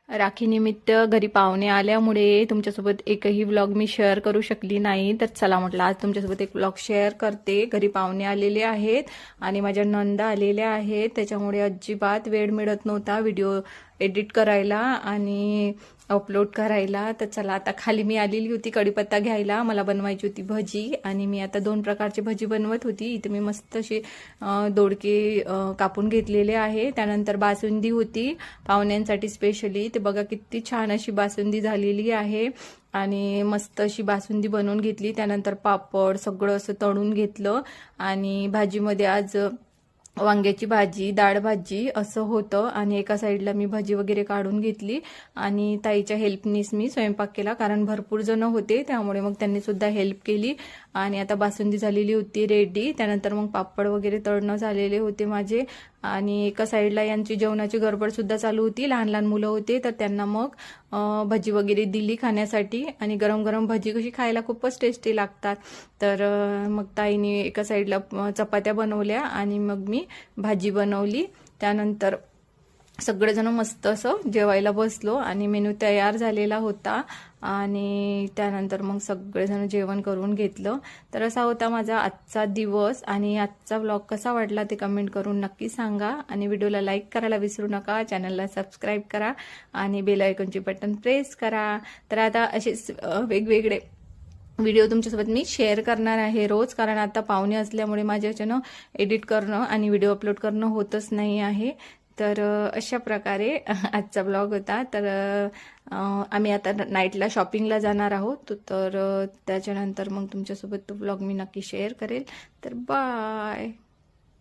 राखीनिमित्त घरी पाहुणे आल्यामुळे तुमच्यासोबत एकही व्लॉग मी शेअर करू शकली नाही, तर चला म्हटलं आज तुमच्यासोबत एक व्लॉग शेअर करते। घरी पाहुणे आलेले आहेत आणि माझ्या नंदा आलेल्या आहेत, त्याच्यामुळे अजिबात वेळ मिळत नव्हता व्हिडिओ एडिट करायला आणि अपलोड करायला। तर चला आता खाली मी आलेली होती कढीपत्ता घ्यायला, मला बनवायची होती भजी आणि मी आता 2 प्रकारची भजी बनवत होती। इथे मी मस्त अशी दोडके कापून घेतलेले आहे। त्यानंतर बासुंदी होती पाहुण्यांसाठी स्पेशली, ते बघा किती छान अशी बासुंदी झालेली आहे आणि मस्त अशी बासुंदी बनवून घेतली। त्यानंतर पापड सगळं असं तळून घेतलं आणि भाजीमध्ये आज वांग्याची भाजी, डाळ भाजी असं होतं आणि एका साईडला मी भाजी वगैरे काढून घेतली आणि ताईच्या हेल्पनीच मी स्वयंपाक केला, कारण भरपूर जण होते त्यामुळे मग त्यांनी सुद्धा हेल्प केली आणि आता बासुंदी झालेली होती रेडी। त्यानंतर मग पापड वगैरे तळणं झालेले होते माझे आणि एका साईडला यांची जेवणाची गडबड सुद्धा चालू होती। लहान लहान मुलं होते तर त्यांना मग भजी वगैरे दिली खाण्यासाठी आणि गरम गरम भजी कशी खायला खूपच टेस्टी लागतात। तर मग ताईने एका साईडला चपात्या बनवल्या आणि मग मी भाजी बनवली। त्यानंतर सगळेजण मस्त असं जेवायला बसलो आणि मेनू तयार झालेला होता आणि त्यानंतर मग सगळेजण जेवण करून घेतलं। तर असा होता माझा आजचा दिवस आणि आजचा व्लॉग कसा वाटला ते कमेंट करून नक्की सांगा आणि व्हिडिओला लाईक करायला विसरू नका, चॅनलला सबस्क्राईब करा आणि बेल आयकॉनचे बटन प्रेस करा। तर आता असेच वेगवेगळे व्हिडिओ तुमच्यासोबत मी शेअर करणार आहे रोज, कारण आता पाहुणे असल्यामुळे माझ्याच्यानं एडिट करणं आणि व्हिडिओ अपलोड करणं होतच नाही आहे। तर अशा प्रकारे आजचा ब्लॉग होता। तर आम्ही आता नाईटला शॉपिंगला जाणार आहोत, तर त्याच्यानंतर मग तुमच्यासोबत तो ब्लॉग मी नक्की शेअर करेल। तर बाय।